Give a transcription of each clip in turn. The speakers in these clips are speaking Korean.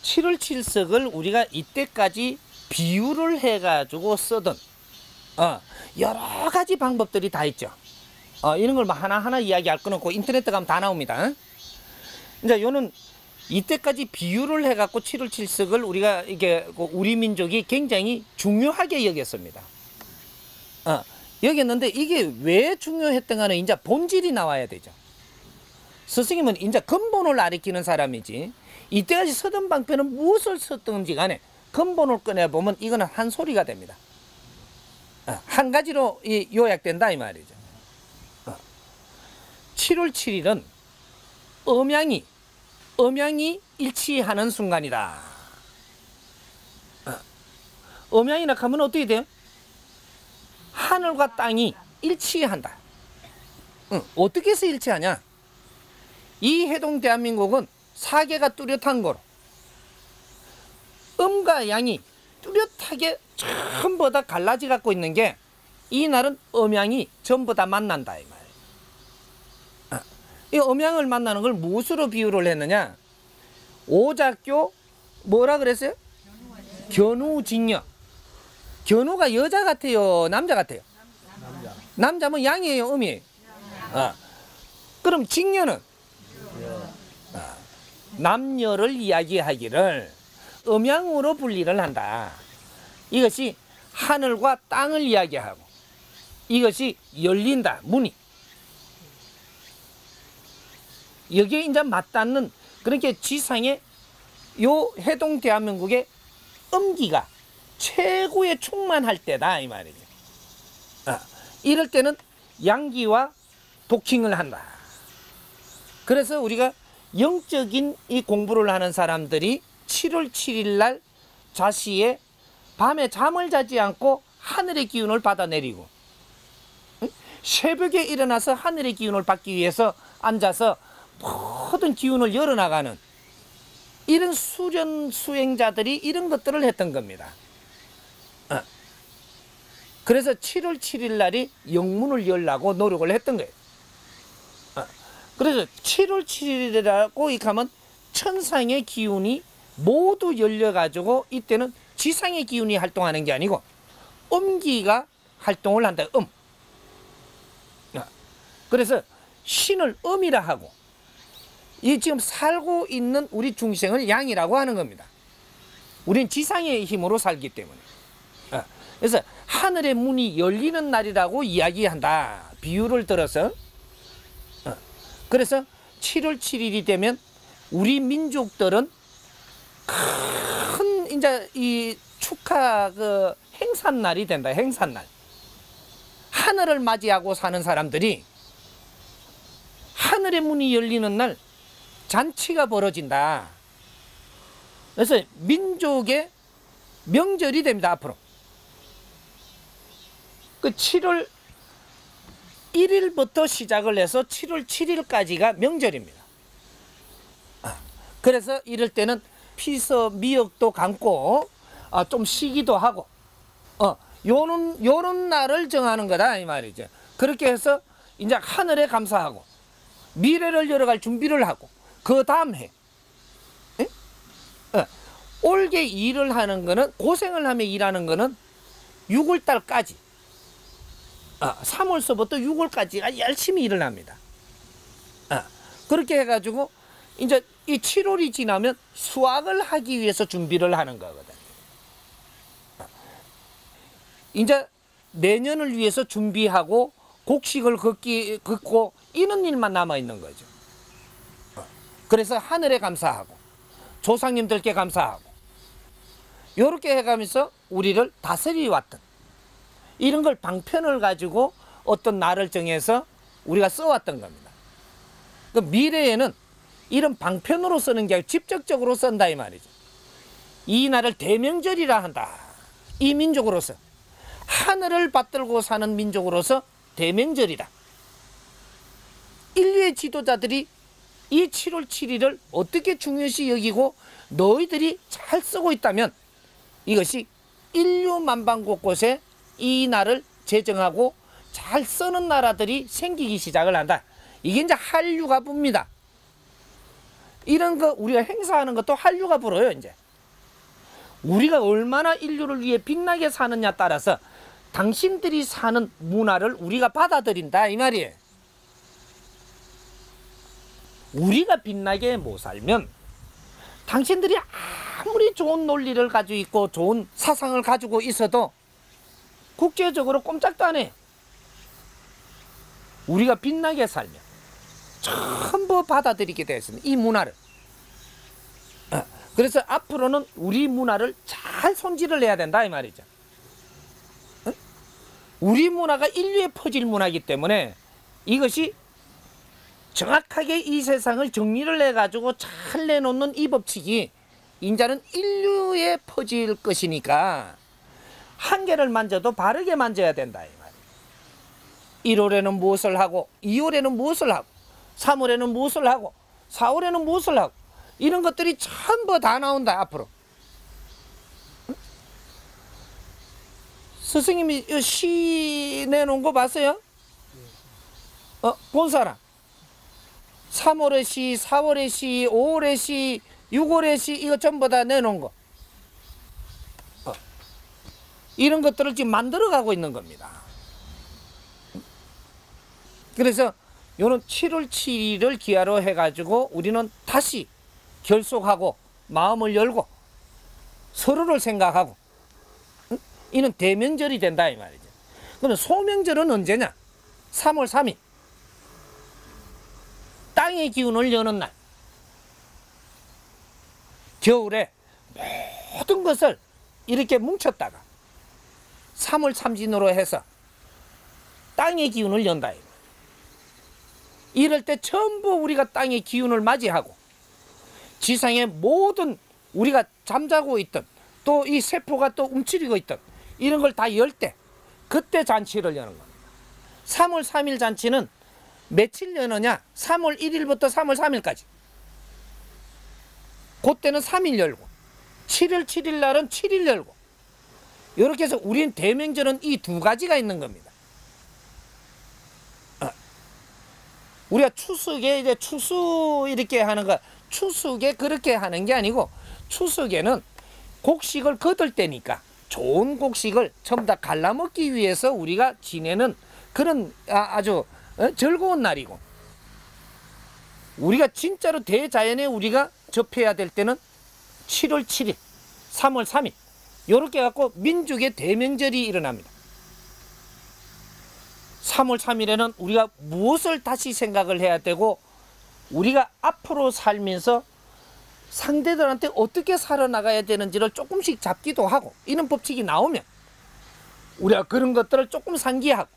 7월 7석을 우리가 이때까지 비유를 해가지고 쓰던 여러 가지 방법들이 다 있죠. 이런 걸 하나하나 이야기할 건 없고 인터넷 가면 다 나옵니다. 이제 요는 이때까지 비유를 해갖고 7월 7석을 우리가 이게 우리 민족이 굉장히 중요하게 여겼습니다. 여겼는데 이게 왜 중요했던가는 이제 본질이 나와야 되죠. 스승님은 이제 근본을 가리키는 사람이지 이때까지 쓰던 방편은 무엇을 썼던지 간에 근본을 꺼내보면 이거는 한 소리가 됩니다. 한 가지로 요약된다 이 말이죠. 7월 7일은 음양이 일치하는 순간이다. 음양이라 하면 어떻게 돼요? 하늘과 땅이 일치한다. 어떻게 해서 일치하냐? 이 해동 대한민국은 사계가 뚜렷한 거로 음과 양이 뚜렷하게 전부 다 갈라져 갖고 있는 게 이 날은 음양이 전부 다 만난다 이 말. 이 음양을 만나는 걸 무엇으로 비유를 했느냐? 오작교 뭐라 그랬어요? 견우직녀. 견우가 여자 같아요? 남자 같아요? 남자면 양이에요? 음이에요? 그럼 직녀는? 남녀를 이야기하기를 음양으로 분리를 한다. 이것이 하늘과 땅을 이야기하고 이것이 열린다. 문이. 여기에 이제 맞닿는 그렇게 지상의 요 해동 대한민국의 음기가 최고의 충만할 때다 이 말이죠. 이럴 때는 양기와 도킹을 한다. 그래서 우리가 영적인 이 공부를 하는 사람들이 7월 7일 날 자시에 밤에 잠을 자지 않고 하늘의 기운을 받아내리고 새벽에 일어나서 하늘의 기운을 받기 위해서 앉아서 모든 기운을 열어나가는 이런 수련 수행자들이 이런 것들을 했던 겁니다. 그래서 7월 7일 날이 영문을 열라고 노력을 했던 거예요. 그래서 7월 7일이라고 이렇게 하면 천상의 기운이 모두 열려가지고 이때는 지상의 기운이 활동하는 게 아니고 음기가 활동을 한다. 그래서 신을 음이라 하고 이 지금 살고 있는 우리 중생을 양이라고 하는 겁니다. 우리는 지상의 힘으로 살기 때문에. 그래서 하늘의 문이 열리는 날이라고 이야기한다. 비유를 들어서. 그래서 7월 7일이 되면 우리 민족들은 큰 이제 이 축하 그 행사날이 된다. 행사날. 하늘을 맞이하고 사는 사람들이 하늘의 문이 열리는 날 잔치가 벌어진다. 그래서 민족의 명절이 됩니다. 앞으로. 그 7월 1일부터 시작을 해서 7월 7일까지가 명절입니다. 그래서 이럴 때는 피서 미역도 감고 좀 쉬기도 하고 요런 날을 정하는 거다 이 말이죠. 그렇게 해서 이제 하늘에 감사하고 미래를 열어갈 준비를 하고 그 다음 해 올게 일을 하는 거는 고생을 하며 일하는 거는 6월달까지 3월서부터 6월까지가 열심히 일을 합니다. 그렇게 해가지고 이제 이 7월이 지나면 수확을 하기 위해서 준비를 하는 거거든. 이제 내년을 위해서 준비하고 곡식을 걷고 이런 일만 남아 있는 거죠. 그래서 하늘에 감사하고 조상님들께 감사하고 이렇게 해가면서 우리를 다스려 왔던 이런 걸 방편을 가지고 어떤 날을 정해서 우리가 써왔던 겁니다. 그 미래에는 이런 방편으로 쓰는 게 아니라 직접적으로 쓴다 이 말이죠. 이 날을 대명절이라 한다. 이 민족으로서 하늘을 받들고 사는 민족으로서 대명절이다. 인류의 지도자들이 이 7월 7일을 어떻게 중요시 여기고 너희들이 잘 쓰고 있다면 이것이 인류 만방 곳곳에 이 날을 제정하고 잘 쓰는 나라들이 생기기 시작을 한다. 이게 이제 한류가 봅니다. 이런 거 우리가 행사하는 것도 한류가 불어요. 이제 우리가 얼마나 인류를 위해 빛나게 사느냐 따라서 당신들이 사는 문화를 우리가 받아들인다 이 말이에요. 우리가 빛나게 못 살면 당신들이 아무리 좋은 논리를 가지고 있고 좋은 사상을 가지고 있어도 국제적으로 꼼짝도 안 해. 우리가 빛나게 살면 전부 받아들이게 되어 있습니다. 이 문화를. 그래서 앞으로는 우리 문화를 잘 손질을 해야 된다 이 말이죠. 우리 문화가 인류에 퍼질 문화이기 때문에 이것이 정확하게 이 세상을 정리를 해가지고 잘 내놓는 이 법칙이 인자는 인류에 퍼질 것이니까 한 개를 만져도 바르게 만져야 된다 이 말이에요. 1월에는 무엇을 하고 2월에는 무엇을 하고 3월에는 무엇을 하고 4월에는 무엇을 하고 이런 것들이 전부 다 나온다 앞으로. 스승님이 시 내놓은 거 봤어요? 본 사람? 3월의 시, 4월의 시, 5월의 시, 6월의 시 이거 전부 다 내놓은 거. 이런 것들을 지금 만들어가고 있는 겁니다. 그래서 요는 7월 7일을 기하로 해가지고 우리는 다시 결속하고 마음을 열고 서로를 생각하고 이는 대명절이 된다 이 말이죠. 그럼 소명절은 언제냐? 3월 3일 땅의 기운을 여는 날. 겨울에 모든 것을 이렇게 뭉쳤다가 3월 참진으로 해서 땅의 기운을 연다. 이럴 때 전부 우리가 땅의 기운을 맞이하고 지상의 모든 우리가 잠자고 있던 또 이 세포가 또 움츠리고 있던 이런 걸 다 열 때 그때 잔치를 여는 겁니다. 3월 3일 잔치는 며칠 여느냐? 3월 1일부터 3월 3일까지. 그때는 3일 열고 7월 7일 날은 7일 열고 이렇게 해서 우리는 대명절은 이 두 가지가 있는 겁니다. 우리가 추석에 이제 추수 이렇게 하는 거 추석에 그렇게 하는 게 아니고 추석에는 곡식을 거둘 때니까 좋은 곡식을 전부 다 갈라먹기 위해서 우리가 지내는 그런 아주 즐거운 날이고 우리가 진짜로 대자연에 우리가 접해야 될 때는 7월 7일, 3월 3일 이렇게 갖고 민족의 대명절이 일어납니다. 3월 3일에는 우리가 무엇을 다시 생각을 해야 되고 우리가 앞으로 살면서 상대들한테 어떻게 살아나가야 되는지를 조금씩 잡기도 하고 이런 법칙이 나오면 우리가 그런 것들을 조금 상기하고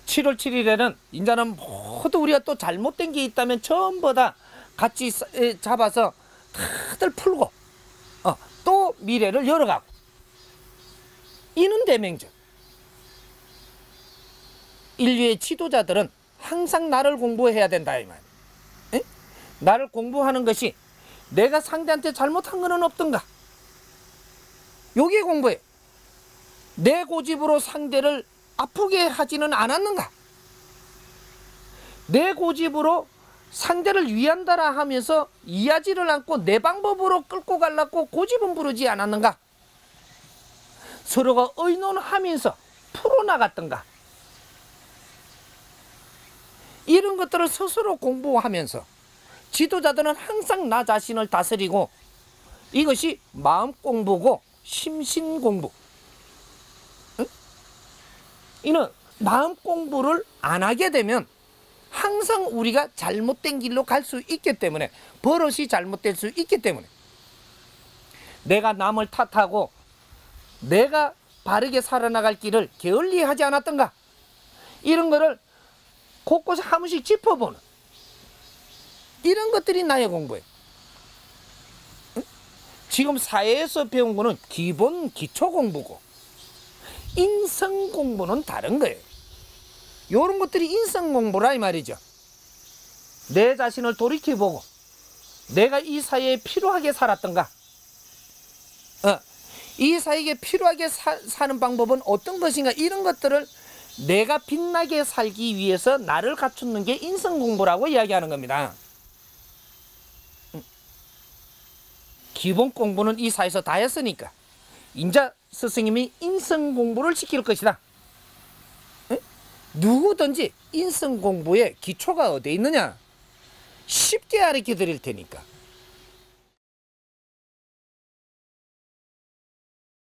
7월 7일에는 이제는 모두 우리가 또 잘못된 게 있다면 전부 다 같이 잡아서 다들 풀고 또 미래를 열어가고 이는 대명절. 인류의 지도자들은 항상 나를 공부해야 된다 이 말. 나를 공부하는 것이 내가 상대한테 잘못한 것은 없던가. 요게 공부예요. 내 고집으로 상대를 아프게 하지는 않았는가. 내 고집으로 상대를 위한다라 하면서 이해하지를 않고 내 방법으로 끌고 가려고 고집은 부르지 않았는가. 서로가 의논하면서 풀어나갔던가. 이런 것들을 스스로 공부하면서 지도자들은 항상 나 자신을 다스리고 이것이 마음 공부고 심신 공부. 이는 마음 공부를 안 하게 되면 항상 우리가 잘못된 길로 갈 수 있기 때문에 버릇이 잘못될 수 있기 때문에 내가 남을 탓하고 내가 바르게 살아나갈 길을 게을리하지 않았던가 이런 거를 곳곳에 한 번씩 짚어보는 이런 것들이 나의 공부예요. 지금 사회에서 배운 거는 기본 기초 공부고 인성 공부는 다른 거예요. 이런 것들이 인성 공부라 이 말이죠. 내 자신을 돌이켜보고 내가 이 사회에 필요하게 살았던가 이 사회에 필요하게 사는 방법은 어떤 것인가 이런 것들을 내가 빛나게 살기 위해서 나를 갖추는 게 인성 공부라고 이야기하는 겁니다. 기본 공부는 이 사에서 다 했으니까 인자 스승님이 인성 공부를 시킬 것이다. 에? 누구든지 인성 공부의 기초가 어디에 있느냐? 쉽게 가르쳐 드릴 테니까